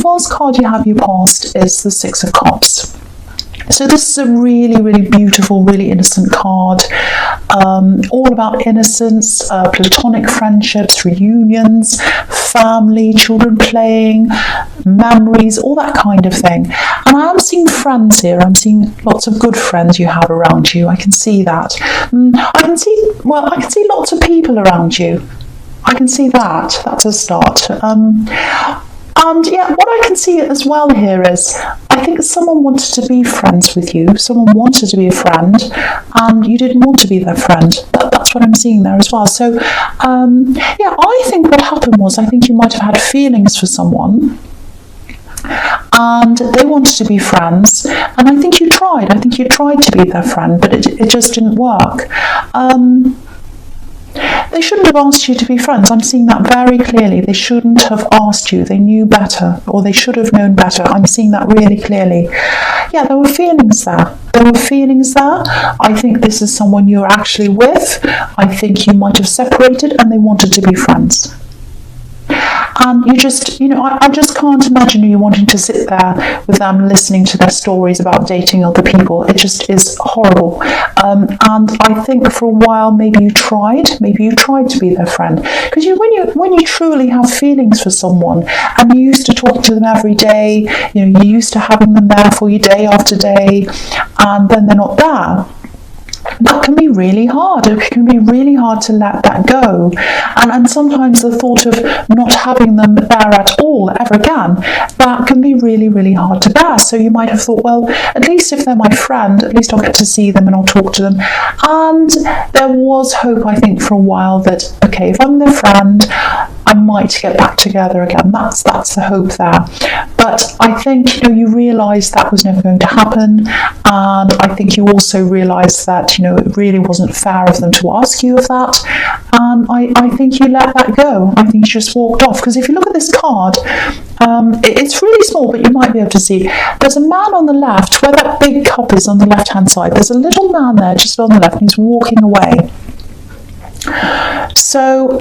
first card you have you past is the Six of Cups. So this is a really, really beautiful, really innocent card, all about innocence, platonic friendships, reunions, family, children playing, memories, all that kind of thing. And I am seeing friends here. I'm seeing lots of good friends you have around you. I can see that. I can see lots of people around you. I can see that. That's a start. And yeah, what I can see as well here is, I think someone wanted to be friends with you. Someone wanted to be a friend, and you didn't want to be their friend. That's what I'm seeing there as well. So, yeah, I think what happened was, I think you might have had feelings for someone, and they wanted to be friends, and I think you tried. I think you tried to be their friend, but it just didn't work. They shouldn't have asked you to be friends. I'm seeing that very clearly. They shouldn't have asked you. They knew better, or they should have known better. I'm seeing that really clearly. Yeah, there were feelings there. There were feelings there. I think this is someone you're actually with. I think you might have separated and they wanted to be friends. And you just, I just can't imagine you wanting to sit there with them listening to their stories about dating other people. It just is horrible. And I think for a while maybe you tried to be their friend, because when you truly have feelings for someone and you used to talk to them every day, you used to having them there for you day after day, and then they're not there. That can be really hard. It can be really hard to let that go. And sometimes the thought of not having them there at all, ever again, that can be really, really hard to bear. So you might have thought, well, at least if they're my friend, at least I'll get to see them and I'll talk to them. And there was hope, I think, for a while that, okay, if I'm their friend, I might get back together again. That's the hope there. But I think, you realised that was never going to happen. And I think you also realised that, it really wasn't fair of them to ask you of that. And I think you let that go. I think you just walked off. Because if you look at this card, it's really small, but you might be able to see. There's a man on the left, where that big cup is on the left-hand side. There's a little man there just on the left, and he's walking away. So,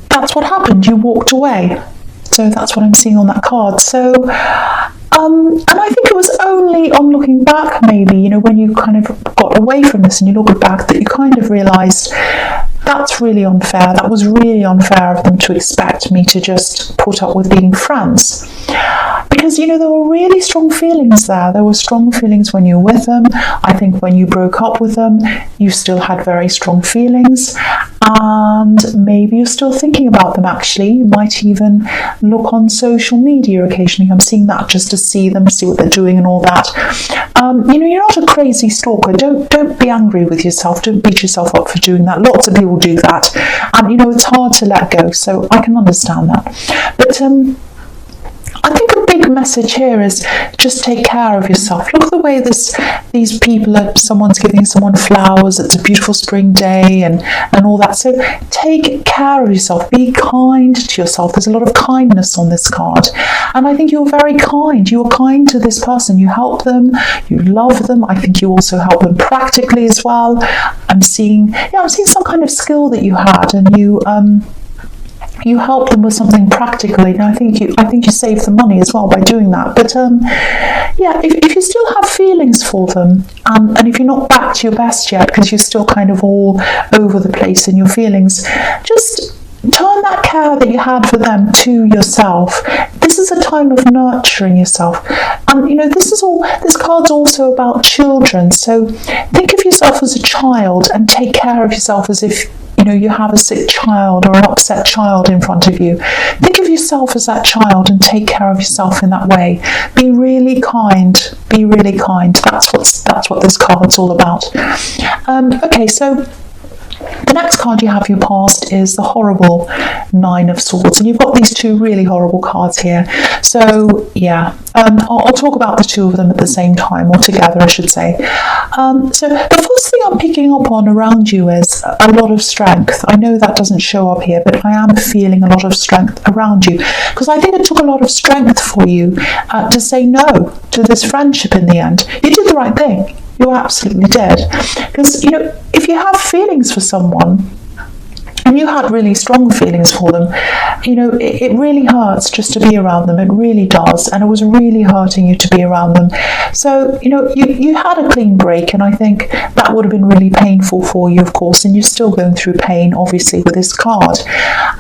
that's what happened. You walked away. So that's what I'm seeing on that card. So, and I think it was only on looking back, maybe, when you kind of got away from this and you looked back, that you kind of realised that's really unfair. That was really unfair of them to expect me to just put up with being friends. Because, there were really strong feelings there. There were strong feelings when you were with them. I think when you broke up with them, you still had very strong feelings. And maybe you're still thinking about them, actually. You might even look on social media occasionally. I'm seeing that just to see them, see what they're doing and all that. You're not a crazy stalker. Don't be angry with yourself. Don't beat yourself up for doing that. Lots of people do that. And, it's hard to let go. So I can understand that. But I think a big message here is just take care of yourself. Look at the way these people someone's giving someone flowers. It's a beautiful spring day and all that. So take care of yourself. Be kind to yourself. There's a lot of kindness on this card. And I think you're very kind. You were kind to this person. You help them. You love them. I think you also help them practically as well. I'm seeing some kind of skill that you had, and you help them with something practically. Now, I think you save the money as well by doing that. But if you still have feelings for them, and if you're not back to your best yet, because you're still kind of all over the place in your feelings, just turn that care that you had for them to yourself. This is a time of nurturing yourself. And this card's also about children. So think of yourself as a child and take care of yourself as if you have a sick child or an upset child in front of you. Think of yourself as that child and take care of yourself in that way. Be really kind. Be really kind. That's what this card's all about. Okay, so the next card you have your past is the horrible Nine of Swords, and you've got these two really horrible cards here. So yeah, I'll talk about the two of them at the same time, or together I should say. So the first thing I'm picking up on around you is a lot of strength. I know that doesn't show up here, but I am feeling a lot of strength around you, because I think it took a lot of strength for you to say no to this friendship in the end. You did the right thing. You absolutely did. Because, if you have feelings for someone, and you had really strong feelings for them, you know, it really hurts just to be around them. It really does. And it was really hurting you to be around them. So, you know, you had a clean break, and I think that would have been really painful for you, of course, and you're still going through pain, obviously, with this card.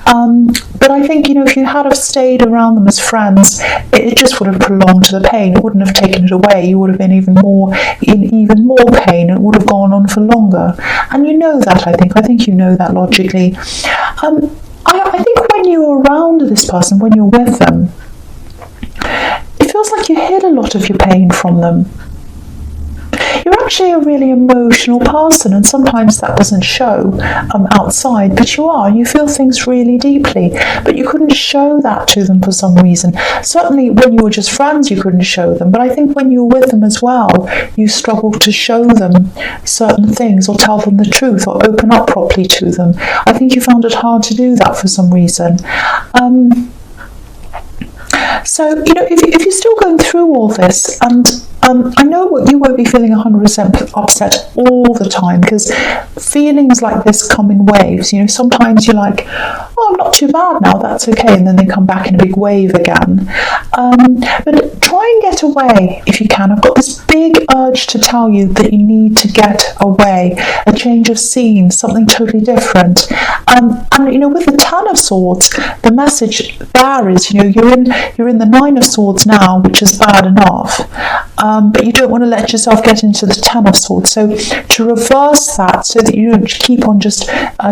But I think, you know, if you had have stayed around them as friends, it just would have prolonged the pain. It wouldn't have taken it away. You would have been even more pain. It would have gone on for longer. And you know that, I think you know that logically. I think when you're around this person, when you're with them, it feels like you hid a lot of your pain from them. You're actually a really emotional person, and sometimes that doesn't show outside, but you are. You feel things really deeply, but you couldn't show that to them for some reason. Certainly when you were just friends, you couldn't show them, but I think when you were with them as well, you struggled to show them certain things, or tell them the truth, or open up properly to them. I think you found it hard to do that for some reason. So, you know, if you're still going through all this, and I know you won't be feeling 100% upset all the time, because feelings like this come in waves. You know, sometimes you're like, oh, I'm not too bad now, that's okay, and then they come back in a big wave again. But try and get away if you can. I've got this big urge to tell you that you need to get away, a change of scene, something totally different. And you know, with the Ten of Swords, the message there is, you know, you're in the Nine of Swords now, which is bad enough. But you don't want to let yourself get into the Ten of Swords. So to reverse that, so that you don't keep on just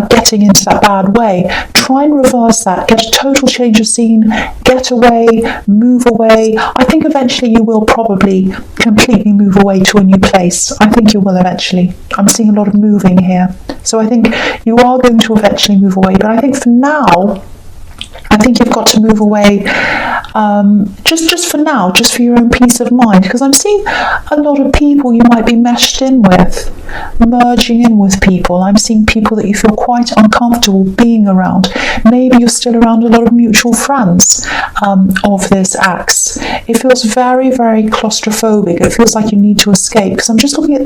getting into that bad way, try and reverse that, get a total change of scene, get away, move away. I think eventually you will probably completely move away to a new place. I think you will eventually. I'm seeing a lot of moving here. So I think you are going to eventually move away. But I think for now, I think you've got to move away just for now, just for your own peace of mind, because I'm seeing a lot of people you might be meshed in with, merging in with people. I'm seeing people that you feel quite uncomfortable being around. Maybe you're still around a lot of mutual friends of this axe. It feels very, very claustrophobic. It feels like you need to escape, because I'm just looking at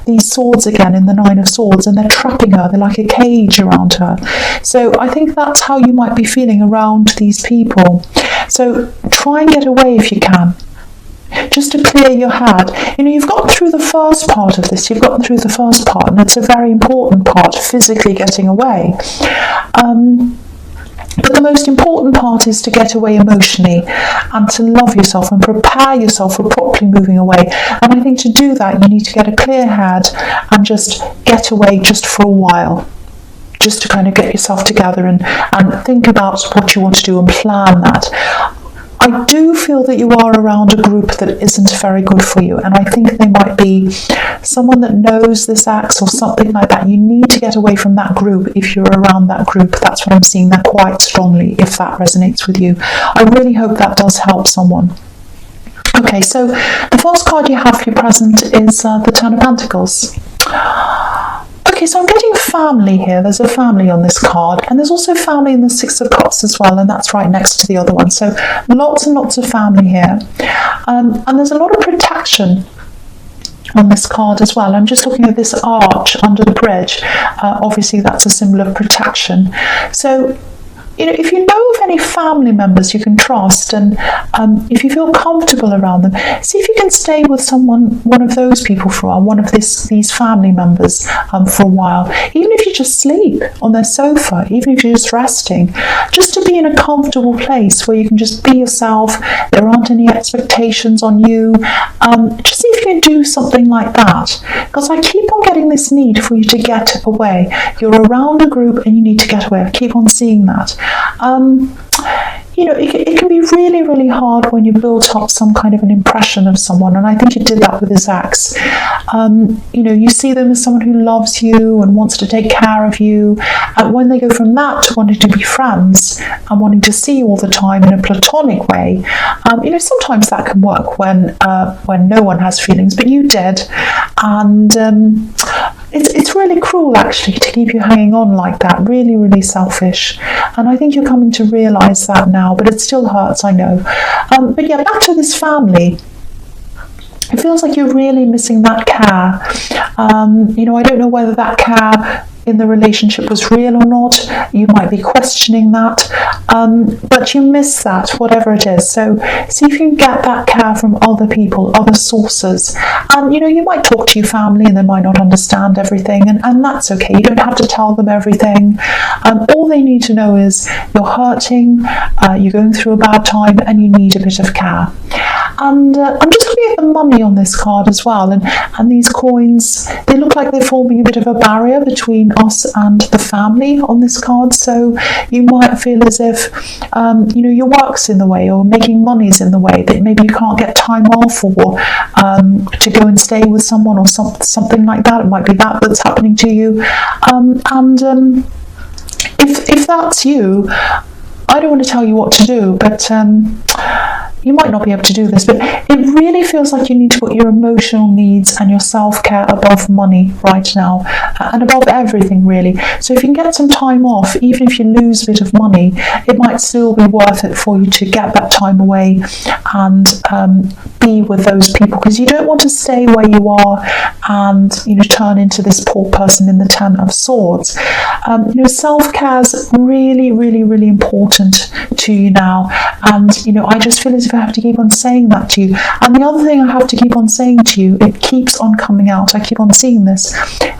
these swords again in the Nine of Swords, and they're trapping her. They're like a cage around her. So I think that's how you might be feeling around these people. So try and get away if you can, just to clear your head. You know, you've gotten through the first part of this, you've gotten through the first part, and it's a very important part, physically getting away. But the most important part is to get away emotionally, and to love yourself and prepare yourself for properly moving away. And I think to do that, you need to get a clear head and just get away just for a while, just to kind of get yourself together and think about what you want to do and plan that. I do feel that you are around a group that isn't very good for you, and I think they might be someone that knows this axe or something like that. You need to get away from that group if you're around that group. That's what I'm seeing there quite strongly, if that resonates with you. I really hope that does help someone. Okay, so the first card you have for your present is the Ten of Pentacles. Okay, so I'm getting family here. There's a family on this card, and there's also family in the Six of Cups as well, and that's right next to the other one. So lots and lots of family here. And there's a lot of protection on this card as well. I'm just looking at this arch under the bridge. Obviously, that's a symbol of protection. So, you know, if you know of any family members you can trust, and if you feel comfortable around them, see if you can stay with one of those people for a while, one of these family members for a while. Even if you just sleep on their sofa, even if you're just resting, just to be in a comfortable place where you can just be yourself. There aren't any expectations on you. Just see if you can do something like that, because I keep on getting this need for you to get away. You're around a group and you need to get away. I keep on seeing that. You know, it can be really, really hard when you build up some kind of an impression of someone, and I think you did that with this axe. You know, you see them as someone who loves you and wants to take care of you, and when they go from that to wanting to be friends and wanting to see you all the time in a platonic way, you know, sometimes that can work when no one has feelings, but you did, and it's really cruel actually to keep you hanging on like that. Really, really selfish, and I think you're coming to realise that now, but it still hurts, I know. But yeah, back to this family. It feels like you're really missing that care. You know, I don't know whether that care in the relationship was real or not. You might be questioning that, but you miss that, whatever it is. So see if you can get that care from other people, other sources. And you might talk to your family and they might not understand everything, and that's okay. You don't have to tell them everything. All they need to know is you're hurting, you're going through a bad time, and you need a bit of care. And I'm just looking at the money on this card as well, and these coins, they look like they're forming a bit of a barrier between us and the family on this card. So you might feel as if your work's in the way, or making money's in the way, that maybe you can't get time off, or to go and stay with someone, or something like that. It might be that's happening to you. If that's you, I don't want to tell you what to do, but you might not be able to do this, but it really feels like you need to put your emotional needs and your self-care above money right now, and above everything, really. So if you can get some time off, even if you lose a bit of money, it might still be worth it for you to get that time away and be with those people, because you don't want to stay where you are and turn into this poor person in the Ten of Swords. Self-care is really, really, really important to you now, and I just feel as if I have to keep on saying that to you. And the other thing I have to keep on saying to you, it keeps on coming out, I keep on seeing this: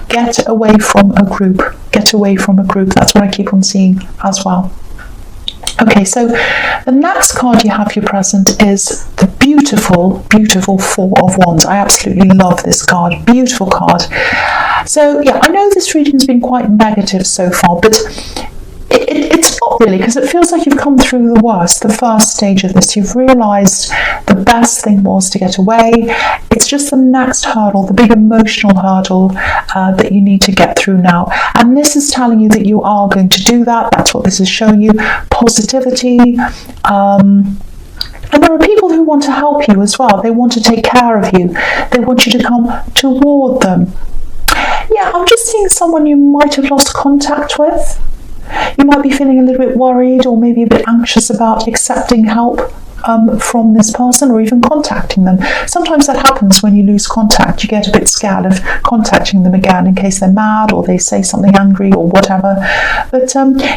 get away from a group. Get away from a group. That's what I keep on seeing as well. Okay, so the next card you have here present is the beautiful, beautiful Four of Wands. I absolutely love this card. Beautiful card. So yeah, I know this reading has been quite negative so far, but it's not really, because it feels like you've come through the worst, the first stage of this. You've realised the best thing was to get away. It's just the next hurdle, the big emotional hurdle that you need to get through now. And this is telling you that you are going to do that. That's what this is showing you. Positivity. And there are people who want to help you as well. They want to take care of you. They want you to come toward them. Yeah, I'm just seeing someone you might have lost contact with. You might be feeling a little bit worried, or maybe a bit anxious about accepting help from this person, or even contacting them. Sometimes that happens when you lose contact. You get a bit scared of contacting them again in case they're mad, or they say something angry, or whatever. But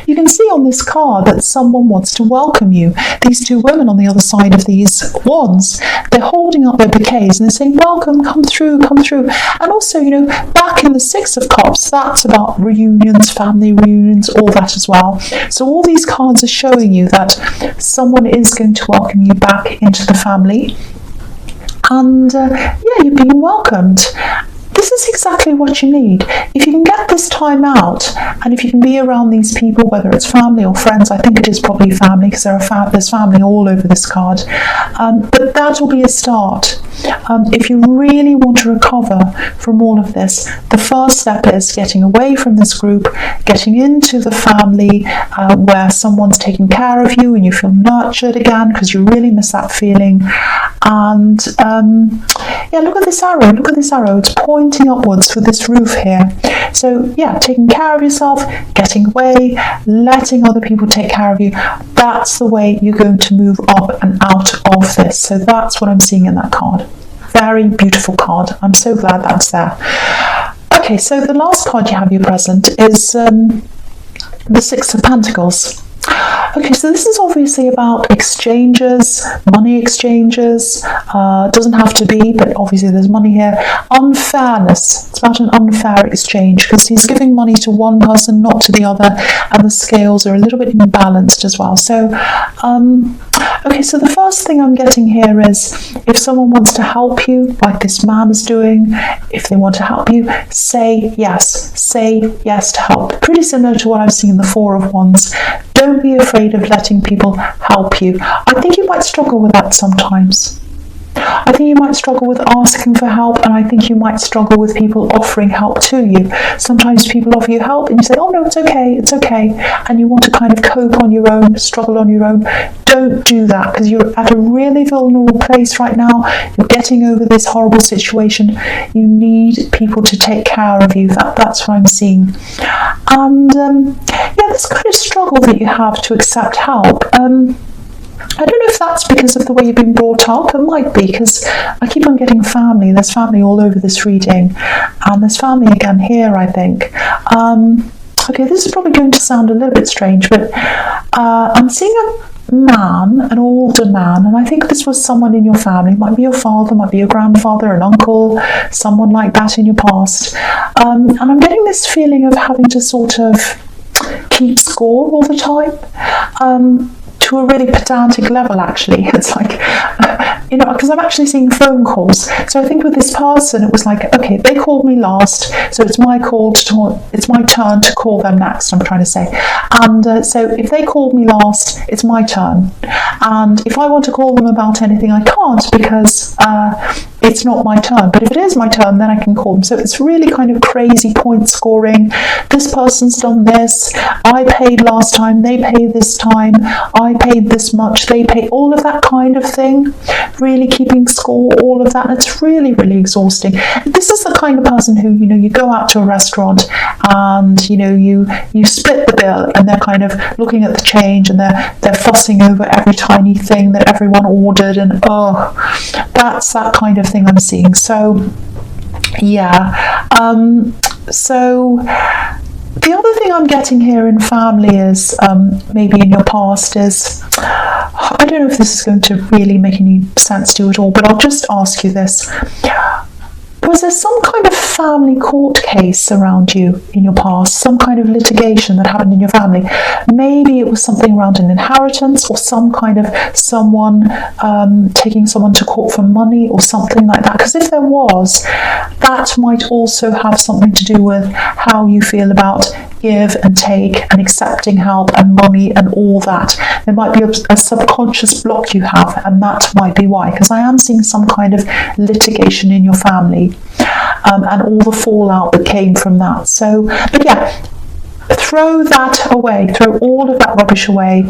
you can see on this card that someone wants to welcome you. These two women on the other side of these wands, they're holding up their bouquets and they're saying, welcome, come through, come through. And also, back in the Six of Cups, that's about reunions, family reunions, all that as well. So all these cards are showing you that someone is going to welcome you back into the family, and you're being welcomed. This is exactly what you need. If you can get this time out, and if you can be around these people, whether it's family or friends, I think it is probably family, because there's family all over this card, but that will be a start. If you really want to recover from all of this, the first step is getting away from this group, getting into the family where someone's taking care of you and you feel nurtured again, because you really miss that feeling. And look at this arrow. Look at this arrow. It's pointing upwards for this roof here. So yeah, taking care of yourself, getting away, letting other people take care of you. That's the way you're going to move up and out of this. So that's what I'm seeing in that card. Very beautiful card. I'm so glad that's there. Okay, so the last card you have here present is the Six of Pentacles. Okay, so this is obviously about exchanges, money exchanges. Doesn't have to be, but obviously there's money here. Unfairness. It's about an unfair exchange, because he's giving money to one person, not to the other, and the scales are a little bit imbalanced as well. So, okay, so the first thing I'm getting here is, if someone wants to help you, like this man is doing, if they want to help you, say yes. Say yes to help. Pretty similar to what I've seen in the Four of Wands. Don't be afraid of letting people help you. I think you might struggle with that sometimes. I think you might struggle with asking for help, and I think you might struggle with people offering help to you. Sometimes people offer you help and you say, oh no, it's okay, and you want to kind of cope on your own, struggle on your own. Don't do that, because you're at a really vulnerable place right now. You're getting over this horrible situation. You need people to take care of you. That's what I'm seeing. And this kind of struggle that you have to accept help. I don't know if that's because of the way you've been brought up. It might be, because I keep on getting family. There's family all over this reading, and there's family again here, I think. Okay, this is probably going to sound a little bit strange, but I'm seeing a man, an older man, and I think this was someone in your family. It might be your father, might be your grandfather, an uncle, someone like that in your past. And I'm getting this feeling of having to sort of keep score all the time. To a really pedantic level, actually. It's like, because I'm actually seeing phone calls. So I think with this person, it was like, okay, they called me last, so it's my turn to call them next, I'm trying to say. And so if they called me last, it's my turn. And if I want to call them about anything, I can't, because it's not my turn. But if it is my turn, then I can call them. So it's really kind of crazy point scoring. This person's done this. I paid last time. They paid this time. I paid this much. They pay, all of that kind of thing. Really keeping score, all of that. And it's really, really exhausting. This is the kind of person who, you go out to a restaurant and, you split the bill, and they're kind of looking at the change, and they're fussing over every tiny thing that everyone ordered, and that's that kind of thing I'm seeing. So yeah, so the other thing I'm getting here in family is, maybe in your past, is, I don't know if this is going to really make any sense to you at all, but I'll just ask you this. Was there some kind of family court case around you in your past? Some kind of litigation that happened in your family? Maybe it was something around an inheritance, or some kind of someone taking someone to court for money, or something like that. Because if there was, that might also have something to do with how you feel about give and take and accepting help and money and all that. There might be a subconscious block you have, and that might be why, because I am seeing some kind of litigation in your family, and all the fallout that came from that. So, but yeah, throw that away, throw all of that rubbish away.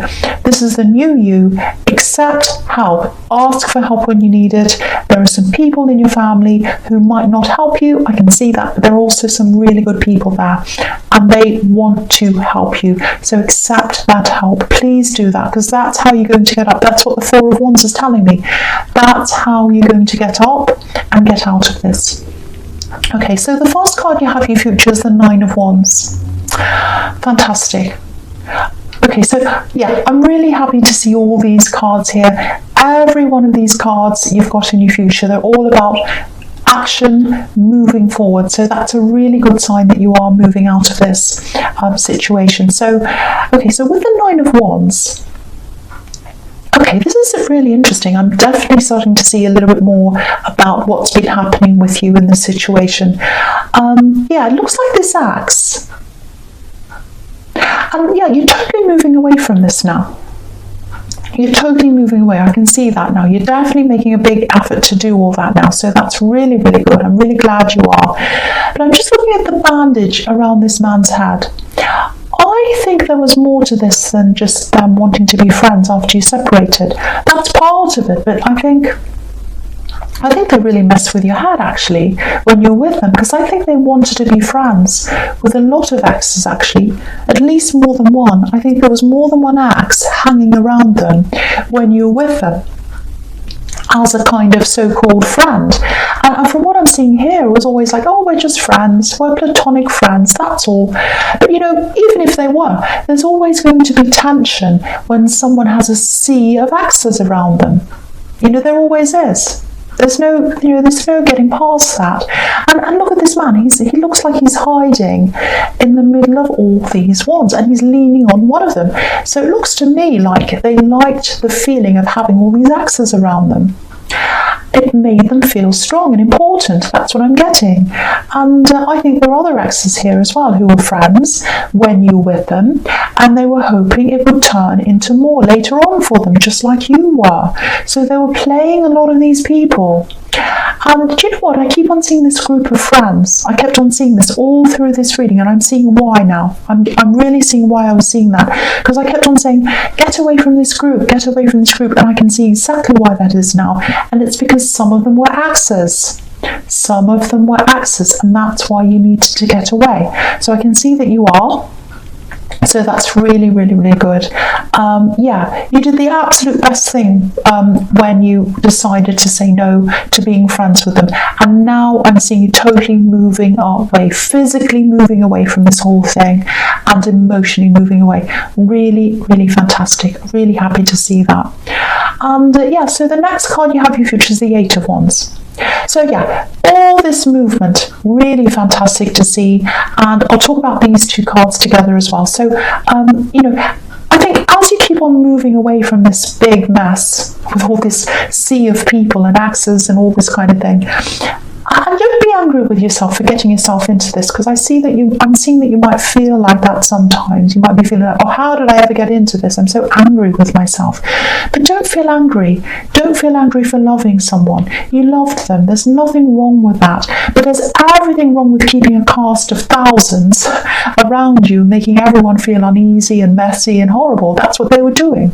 This is the new you. Accept help, ask for help when you need it. There are some people in your family who might not help you, I can see that, but there are also some really good people there, and they want to help you. So accept that help. Please do that, because that's how you're going to get up. That's what the Four of Wands is telling me. That's how you're going to get up and get out of this. Okay, so the first card you have for your future is the Nine of Wands. Fantastic. Okay, so yeah, I'm really happy to see all these cards here. Every one of these cards you've got in your future, they're all about action, moving forward. So that's a really good sign that you are moving out of this situation. So, okay, so with the Nine of Wands, okay, this is really interesting. I'm definitely starting to see a little bit more about what's been happening with you in this situation. Yeah, it looks like this axe. And yeah, you're totally moving away from this now. You're totally moving away. I can see that now. You're definitely making a big effort to do all that now. So that's really, really good. I'm really glad you are. But I'm just looking at the bandage around this man's head. I think there was more to this than just them wanting to be friends after you separated. That's part of it, but I think they really mess with your head, actually, when you're with them, because I think they wanted to be friends with a lot of exes, actually, at least more than one. I think there was more than one ex hanging around them when you were with them as a kind of so-called friend. And from what I'm seeing here, it was always like, oh, we're just friends, we're platonic friends, that's all. But even if they were, there's always going to be tension when someone has a sea of exes around them. There always is. There's no getting past that. And look at this man. He looks like he's hiding in the middle of all these wands, and he's leaning on one of them. So it looks to me like they liked the feeling of having all these axes around them. It made them feel strong and important. That's what I'm getting. And I think there are other exes here as well who were friends when you were with them, and they were hoping it would turn into more later on for them, just like you were. So they were playing a lot of these people. And do you know what? I keep on seeing this group of friends. I kept on seeing this all through this reading, and I'm seeing why now. I'm really seeing why I was seeing that. Because I kept on saying, get away from this group, get away from this group. And I can see exactly why that is now. And it's because some of them were axes. Some of them were axes, and that's why you needed to get away. So I can see that you are. So that's really, really, really good. Yeah, you did the absolute best thing when you decided to say no to being friends with them. And now I'm seeing you totally moving away, physically moving away from this whole thing and emotionally moving away. Really, really fantastic. Really happy to see that. And yeah, so the next card you have your future is the Eight of Wands. So yeah, all this movement, really fantastic to see, and I'll talk about these two cards together as well. So you know, I think as you keep on moving away from this big mess with all this sea of people and axes and all this kind of thing, and don't be angry with yourself for getting yourself into this, because I'm seeing that you might feel like that sometimes. You might be feeling like, oh, how did I ever get into this? I'm so angry with myself. But don't feel angry. Don't feel angry for loving someone. You loved them. There's nothing wrong with that. But there's everything wrong with keeping a cast of thousands around you, making everyone feel uneasy and messy and horrible. That's what they were doing.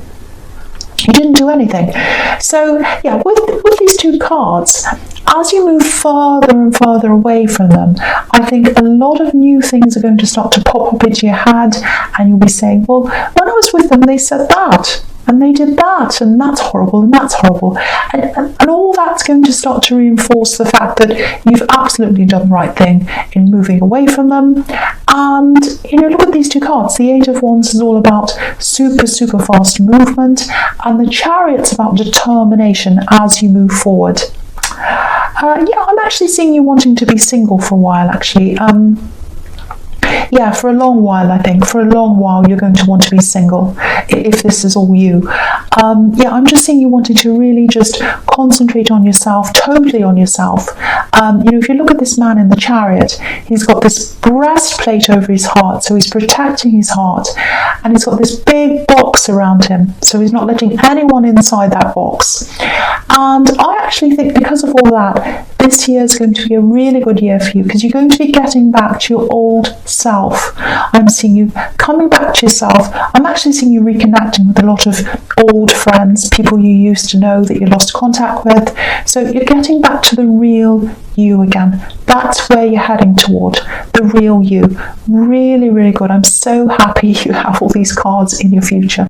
You didn't do anything. So yeah, with these two cards, as you move further and further away from them, I think a lot of new things are going to start to pop up into your head, and you'll be saying, well, when I was with them, they said that, and they did that, and that's horrible, and that's horrible. And all that's going to start to reinforce the fact that you've absolutely done the right thing in moving away from them. And, you know, look at these two cards. The Eight of Wands is all about super, super fast movement, and the Chariot's about determination as you move forward. Yeah, I'm actually seeing you wanting to be single for a while, actually. Yeah, for a long while, I think. For a long while, you're going to want to be single, if this is all you. Yeah, I'm just seeing you wanting to really just concentrate on yourself, totally on yourself. You know, if you look at this man in the Chariot, he's got this breastplate over his heart, so he's protecting his heart, and he's got this big box around him, so he's not letting anyone inside that box. And I actually think because of all that, this year is going to be a really good year for you, because you're going to be getting back to your old self. I'm seeing you coming back to yourself. I'm actually seeing you reconnecting with a lot of old friends, people you used to know that you lost contact with. So you're getting back to the real you again. That's where you're heading toward, the real you. Really, really good. I'm so happy you have all these cards in your future.